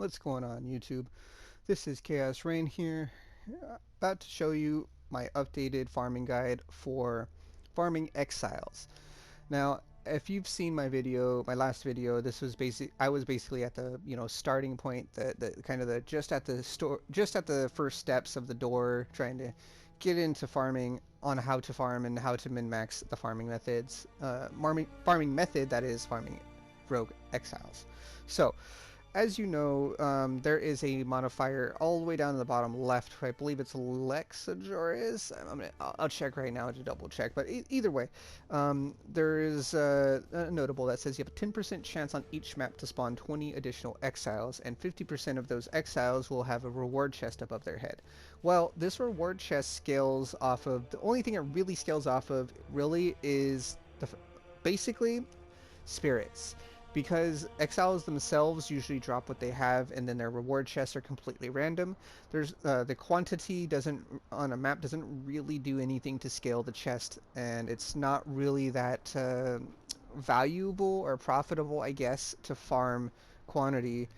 What's going on, YouTube? This is Chaos-Reighn here, about to show you my updated farming guide for farming Exiles. Now, if you've seen my video, my last video, this was I was basically at the starting point, the kind of the just at the first steps of the door, trying to get into farming on how to farm and how to min-max the farming methods, farming method that is farming rogue Exiles. So as you know, there is a modifier all the way down to the bottom left. I believe it's Lexajoris. I'll check right now to double check. But either way, there is a notable that says you have a 10% chance on each map to spawn 20 additional exiles, and 50% of those exiles will have a reward chest above their head. Well, this reward chest scales off of, the only thing it really scales off of really is basically spirits, because exiles themselves usually drop what they have, and then their reward chests are completely random. There's the quantity doesn't on a map doesn't really do anything to scale the chest, and it's not really that valuable or profitable, I guess, to farm quantity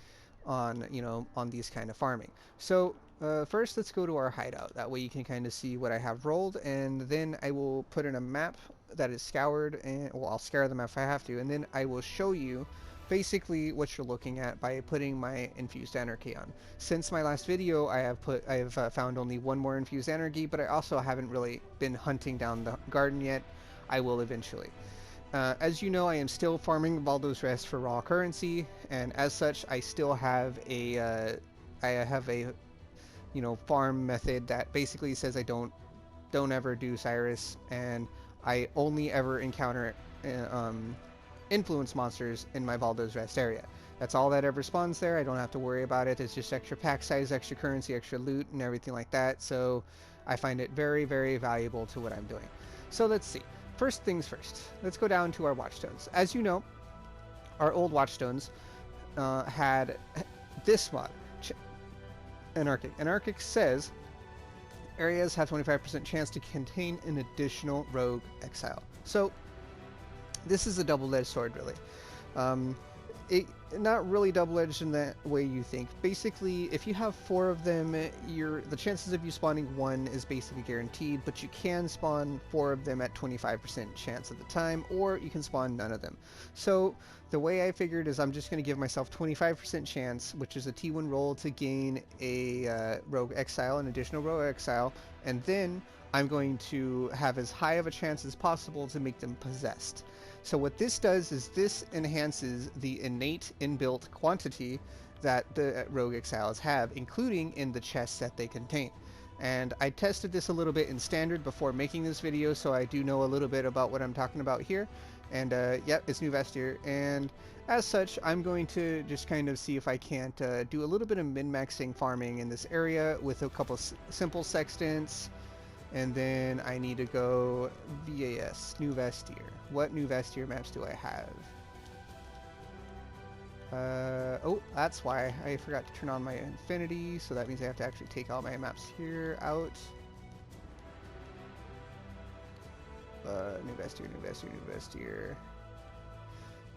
on on these kind of farming. So first, let's go to our hideout. That way you can kind of see what I have rolled, and then I will put in a map that is scoured, and well, I'll scour the map if I have to, and then I will show you basically what you're looking at by putting my infused anarchy on. Since my last video, I have found only one more infused anarchy, but I also haven't really been hunting down the garden yet. I will eventually. As you know, I am still farming Baldur's Rest for raw currency, and as such, I still have a farm method that basically says I don't ever do Cyrus, and I only ever encounter influence monsters in my Baldur's Rest area. That's all that ever spawns there. I don't have to worry about it. It's just extra pack size, extra currency, extra loot, and everything like that. So I find it very, very valuable to what I'm doing. So let's see. First things first, let's go down to our watchstones. As you know, our old watchstones had this mod, Anarchic. Anarchic says areas have 25% chance to contain an additional rogue exile. So this is a double-edged sword, really. Not really double-edged in that way you think. Basically, if you have 4 of them, the chances of you spawning 1 is basically guaranteed, but you can spawn 4 of them at 25% chance at the time, or you can spawn none of them. So the way I figured is I'm just going to give myself 25% chance, which is a T1 roll, to gain a rogue exile, an additional rogue exile, and then I'm going to have as high of a chance as possible to make them possessed. So what this does is this enhances the innate inbuilt quantity that the rogue exiles have, including in the chests that they contain. And I tested this a little bit in standard before making this video, so I do know a little bit about what I'm talking about here. And yep, it's New Vestir, and as such, I'm going to just kind of see if I can't do a little bit of min-maxing farming in this area with a couple simple sextants. And then I need to go VAS, New Vestir. What New Vestir maps do I have? Oh, that's why I forgot to turn on my infinity, so that means I have to actually take all my maps here out. New Vestir, New Vestir, New Vestir.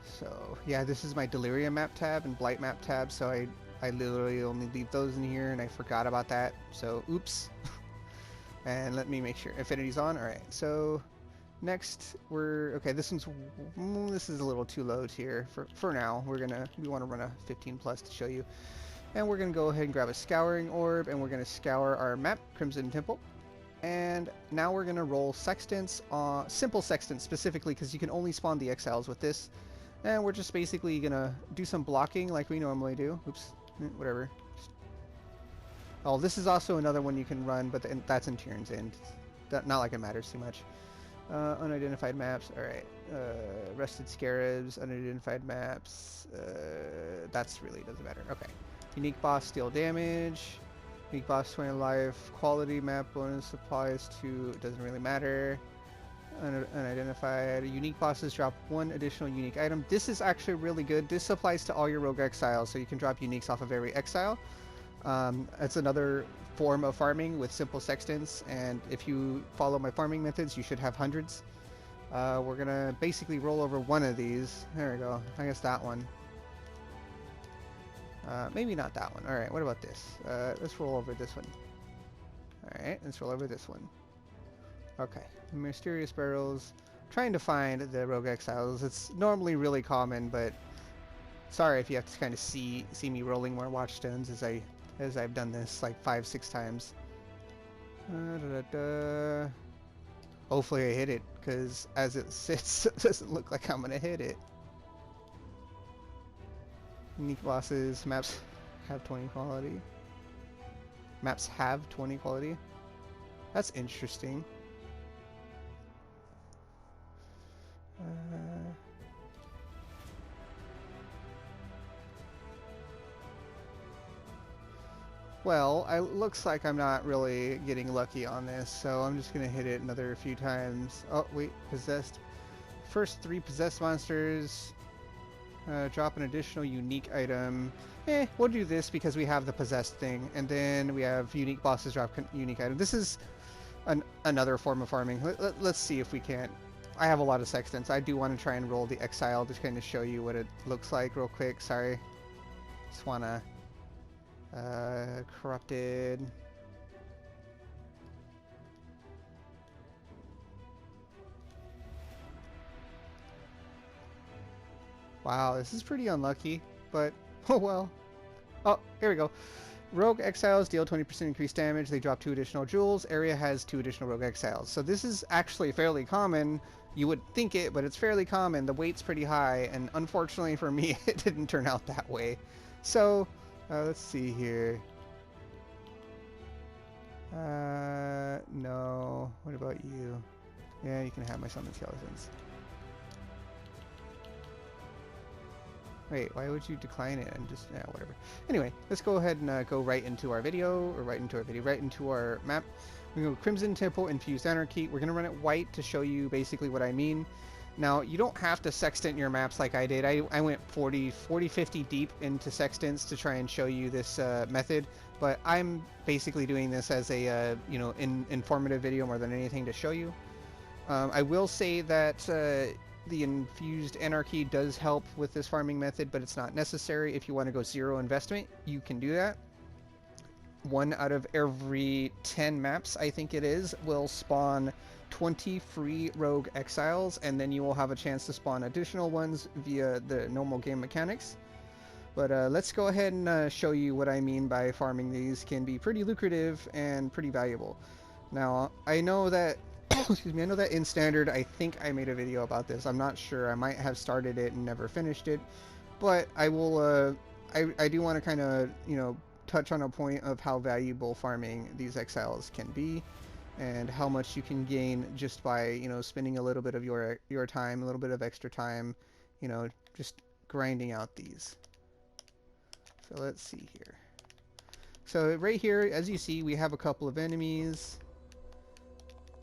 So, yeah, this is my Delirium map tab and Blight map tab, so I literally only leave those in here, and I forgot about that, so oops. And let me make sure infinity's on. All right, so next okay. This is a little too low tier for now. We want to run a 15 plus to show you, and we're gonna go ahead and grab a scouring orb, and we're gonna scour our map, Crimson Temple. And now we're gonna roll sextants, simple sextants specifically, because you can only spawn the exiles with this. And we're just basically gonna do some blocking like we normally do. Oops, whatever. Oh, this is also another one you can run, but that's in Tyrion's End. Not like it matters too much. Unidentified maps. All right. Rested Scarabs. Unidentified maps. That's really doesn't matter. Okay. Unique boss steal damage. Unique boss 20 life. Quality map bonus applies to. It doesn't really matter. Unidentified. Unique bosses drop 1 additional unique item. This is actually really good. This applies to all your rogue exiles, so you can drop uniques off of every exile. It's another form of farming with simple sextants, and if you follow my farming methods, you should have hundreds. We're gonna basically roll over one of these. There we go. I guess that one. Maybe not that one. Alright, what about this? Let's roll over this one. Alright, let's roll over this one. Okay, mysterious barrels. Trying to find the rogue exiles. It's normally really common, but sorry if you have to kind of see me rolling more watchstones as I've done this like 5-6 times. Hopefully I hit it, because as it sits, it doesn't look like I'm gonna hit it. Unique bosses. Maps have 20 quality. Maps have 20 quality. That's interesting. Well, it looks like I'm not really getting lucky on this, so I'm just gonna hit it another few times. Oh, wait, possessed. First 3 possessed monsters drop an additional unique item. We'll do this because we have the possessed thing, and then we have unique bosses drop unique item. This is another form of farming. Let's see if we can't. I have a lot of sextants. I do want to try and roll the Exile to kind of show you what it looks like real quick. Sorry. Just want to... corrupted. Wow, this is pretty unlucky, but oh well. Oh, here we go. Rogue Exiles deal 20% increased damage. They drop 2 additional jewels. Area has 2 additional Rogue Exiles. So this is actually fairly common. You would think it, but it's fairly common. The weight's pretty high, and unfortunately for me, it didn't turn out that way. So, let's see here. No. What about you? Yeah, you can have my summon skeletons. Wait, why would you decline it and just, yeah, whatever. Anyway, let's go ahead and go right into our video, or right into our map. We go Crimson Temple Infused Anarchy. We're going to run it white to show you basically what I mean. Now, you don't have to sextant your maps like I did. I went 40, 50 deep into sextants to try and show you this method, but I'm basically doing this as a, you know, informative video more than anything to show you. I will say that the Infused Anarchy does help with this farming method, but it's not necessary. If you want to go 0 investment, you can do that. 1 out of every 10 maps, I think it is, will spawn 20 free Rogue Exiles, and then you will have a chance to spawn additional ones via the normal game mechanics. But let's go ahead and show you what I mean by farming these can be pretty lucrative and pretty valuable. Now, I know that excuse me, I know that in Standard, I think I made a video about this. I'm not sure. I might have started it and never finished it. But I will, I do want to kind of, you know, touch on a point of how valuable farming these Exiles can be, and how much you can gain just by, you know, spending a little bit of your time, a little bit of extra time, you know, just grinding out these. So let's see here. So right here, as you see, we have a couple of enemies.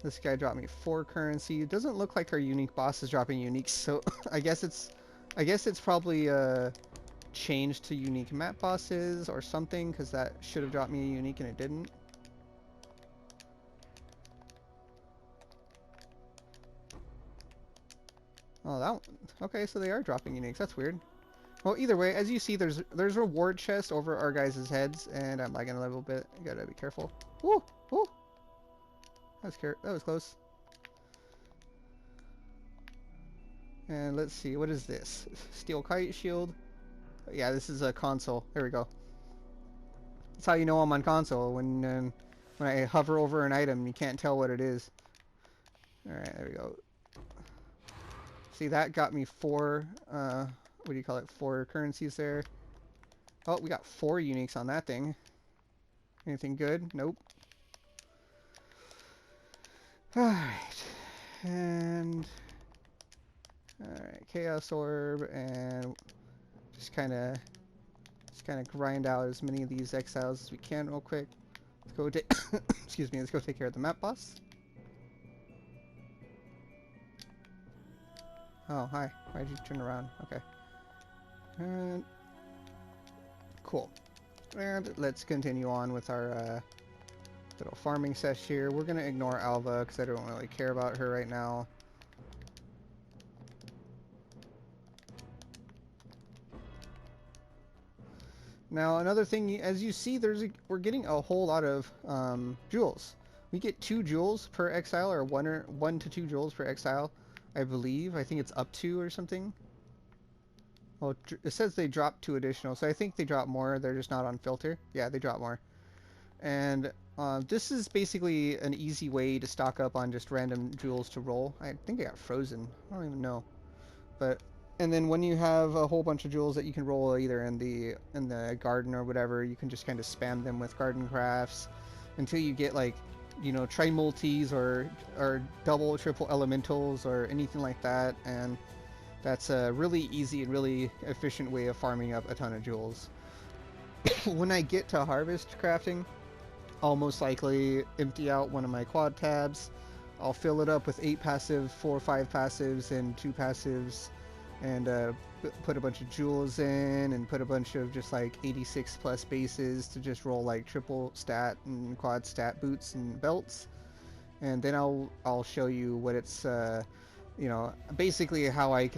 This guy dropped me 4 currency. It doesn't look like our unique boss is dropping uniques, so I guess it's probably changed to unique map bosses or something, because that should have dropped me a unique and it didn't. Oh, that one. Okay, so they are dropping uniques. That's weird. Well, either way, as you see, there's reward chests over our guys' heads, and I'm lagging a little bit. You gotta be careful. Woo! Woo! That was close. And let's see, what is this? Steel kite shield. Yeah, this is a console. There we go. That's how you know I'm on console. When I hover over an item, you can't tell what it is. All right, there we go. See, that got me 4. What do you call it? 4 currencies there. Oh, we got 4 uniques on that thing. Anything good? Nope. Alright. And alright, Chaos Orb, and just kinda grind out as many of these Exiles as we can real quick. Let's go excuse me, let's go take care of the map boss. Oh, hi. Why'd you turn around? Okay. And cool. And let's continue on with our little farming sesh here. We're gonna ignore Alva because I don't really care about her right now. Now another thing, as you see, we're getting a whole lot of jewels. We get 2 jewels per exile, or 1 to 2 jewels per exile, I believe. I think it's up to or something. Well, it says they drop 2 additional, so I think they drop more. They're just not on filter. Yeah, they drop more. And this is basically an easy way to stock up on just random jewels to roll. I think I got frozen. I don't even know. But and then when you have a whole bunch of jewels that you can roll either in the garden or whatever, you can just kind of spam them with garden crafts until you get like, you know, tri-multis or double, triple elementals or anything like that. And that's a really easy and really efficient way of farming up a ton of jewels. When I get to harvest crafting, I'll most likely empty out one of my quad tabs. I'll fill it up with 8 passive, 4 or 5 passives, and 2 passives, and put a bunch of jewels in, and put a bunch of just like 86 plus bases to just roll like triple stat and quad stat boots and belts. And then I'll show you what it's you know, basically how I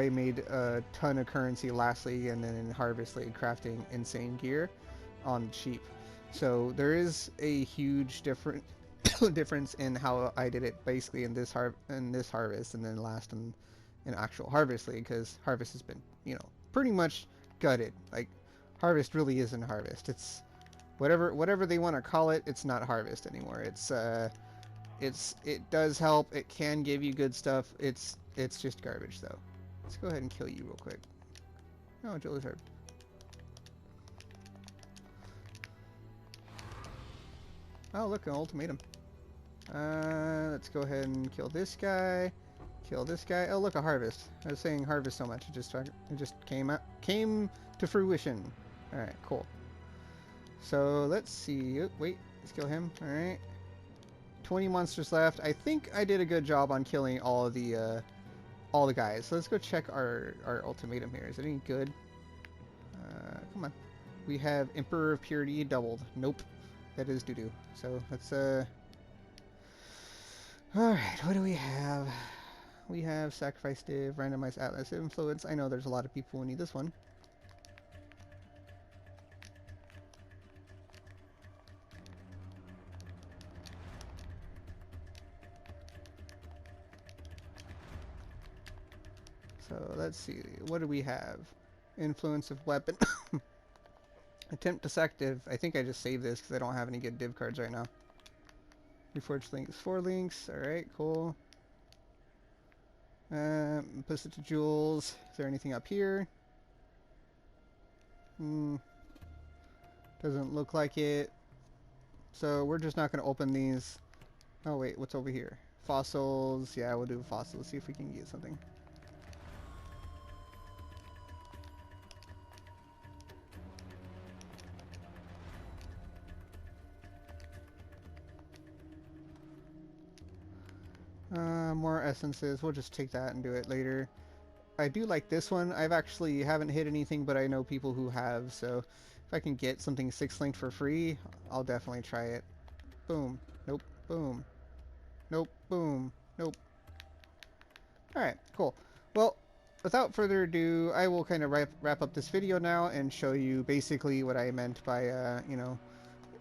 made a ton of currency last league, and then in harvest league crafting insane gear on cheap. So there is a huge difference in how I did it basically in this harvest, and then last in actual harvest league, because harvest has been, you know, pretty much gutted. Like, harvest really isn't harvest. It's whatever they want to call it. It's not harvest anymore. It does help. It can give you good stuff. It's just garbage though. Let's go ahead and kill you real quick. Oh, Julie's herb. Oh, look, an ultimatum. Let's go ahead and kill this guy. Kill this guy. Oh, look, a harvest. I was saying harvest so much, it just came to fruition. All right, cool. So let's see. Oh, wait, let's kill him. All right. 20 monsters left. I think I did a good job on killing all the guys. So let's go check our ultimatum here. Is it any good? Come on. We have Emperor of Purity doubled. Nope. That is doo-doo. So let's alright, what do we have? We have Sacrifice Div, Randomized Atlas Influence. I know there's a lot of people who need this one. So let's see, what do we have? Influence of Weapon. Attempt to sack div. I think I just saved this because I don't have any good div cards right now. Reforged links, 4 links. Alright, cool. Push it to jewels. Is there anything up here? Doesn't look like it. So we're just not going to open these. Oh wait, what's over here? Fossils. Yeah, we'll do fossils. See if we can get something. More essences. We'll just take that and do it later. I do like this one. I've actually haven't hit anything, but I know people who have, so if I can get something 6-linked for free, I'll definitely try it. Boom. Nope. Boom. Nope. Boom. Nope. Alright, cool. Well, without further ado, I will kind of wrap up this video now and show you basically what I meant by, you know,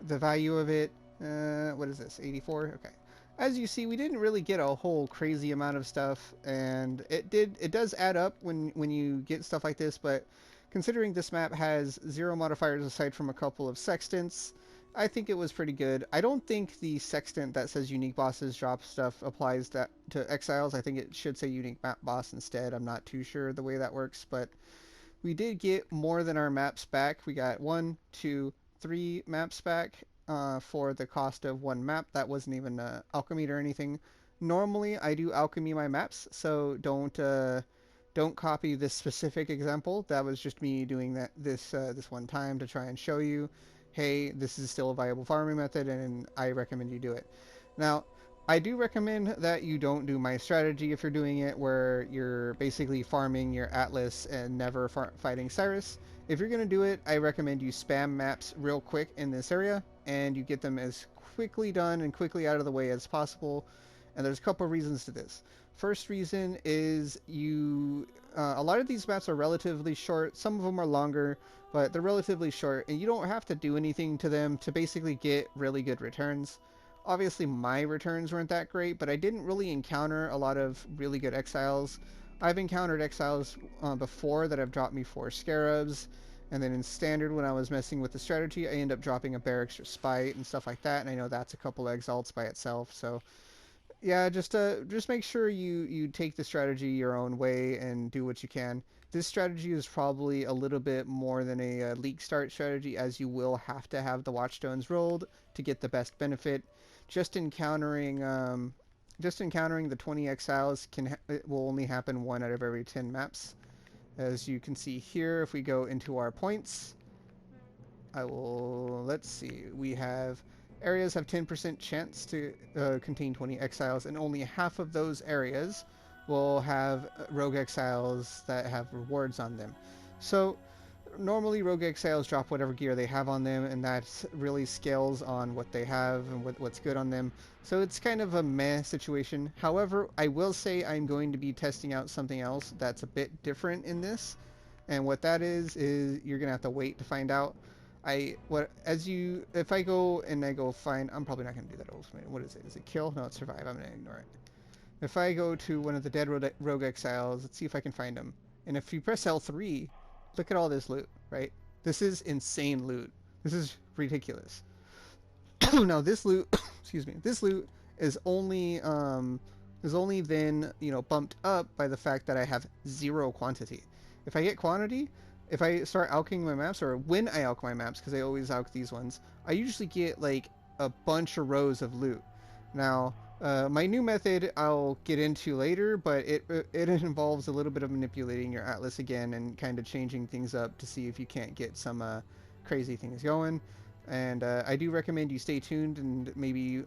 the value of it. What is this? 84? Okay. As you see, we didn't really get a whole crazy amount of stuff, and it does add up when you get stuff like this, but considering this map has 0 modifiers aside from a couple of sextants, I think it was pretty good. I don't think the sextant that says unique bosses drop stuff applies that to Exiles. I think it should say unique map boss instead. I'm not too sure the way that works, but we did get more than our maps back. We got 1, 2, 3 maps back. For the cost of 1 map. That wasn't even alchemy or anything. Normally I do alchemy my maps, so don't copy this specific example. That was just me doing this one time to try and show you, hey, this is still a viable farming method, and I recommend you do it. Now, I do recommend that you don't do my strategy if you're doing it, where you're basically farming your Atlas and never fighting Cyrus. If you're going to do it, I recommend you spam maps real quick in this area, and you get them as quickly done and quickly out of the way as possible, And there's a couple of reasons to this. First reason is a lot of these maps are relatively short. Some of them are longer, but they're relatively short, and you don't have to do anything to them to basically get really good returns. Obviously, my returns weren't that great, but I didn't really encounter a lot of really good exiles. I've encountered exiles before that have dropped me 4 scarabs, and then in standard, when I was messing with the strategy, I end up dropping a barracks or spite and stuff like that, and I know that's a couple exalts by itself, so yeah, just make sure you take the strategy your own way and do what you can. This strategy is probably a little bit more than a league start strategy, as you will have to have the watchstones rolled to get the best benefit. Just encountering just encountering the 20 exiles it will only happen 1 out of every 10 maps. As you can see here, if we go into our points, let's see, we have areas have 10% chance to contain 20 exiles, and only half of those areas will have rogue exiles that have rewards on them. So normally rogue exiles drop whatever gear they have on them, and that really scales on what they have and what's good on them. So it's kind of a meh situation. However, I will say I'm going to be testing out something else that's a bit different in this, and what that is you're gonna have to wait to find out. If I go and I go find, I'm probably not gonna do that ultimate. What is it? Is it kill? No, it's survive. I'm gonna ignore it. If I go to one of the dead rogue exiles, let's see if I can find them. And if you press L3, look at all this loot, right? This is insane loot. This is ridiculous. Now this loot, excuse me, this loot is only then bumped up by the fact that I have 0 quantity. If I get quantity, if I start alching my maps, or when I alch my maps, because I always alch these ones, I usually get like a bunch of rows of loot. Now, my new method I'll get into later, but it involves a little bit of manipulating your atlas again and kind of changing things up to see if you can't get some crazy things going. And I do recommend you stay tuned and maybe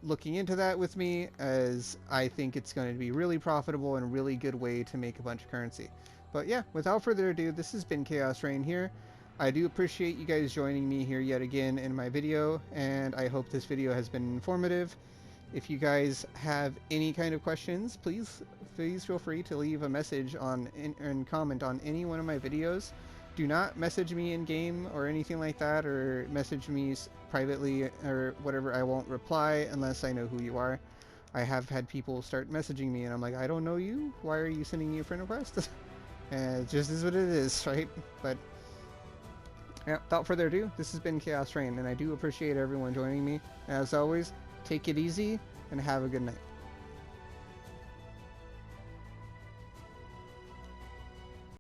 looking into that with me, as I think it's going to be really profitable and a really good way to make a bunch of currency. But yeah, without further ado, this has been Chaos-Reighn here. I do appreciate you guys joining me here yet again in my video, and I hope this video has been informative. If you guys have any kind of questions, please feel free to leave a message and comment on any one of my videos. Do not message me in game or anything like that, or message me privately or whatever. I won't reply unless I know who you are. I have had people start messaging me and I'm like, I don't know you. Why are you sending me a friend request? And it just is what it is, right? But yeah, without further ado, this has been Chaos-Reighn, and I do appreciate everyone joining me. As always, take it easy and have a good night.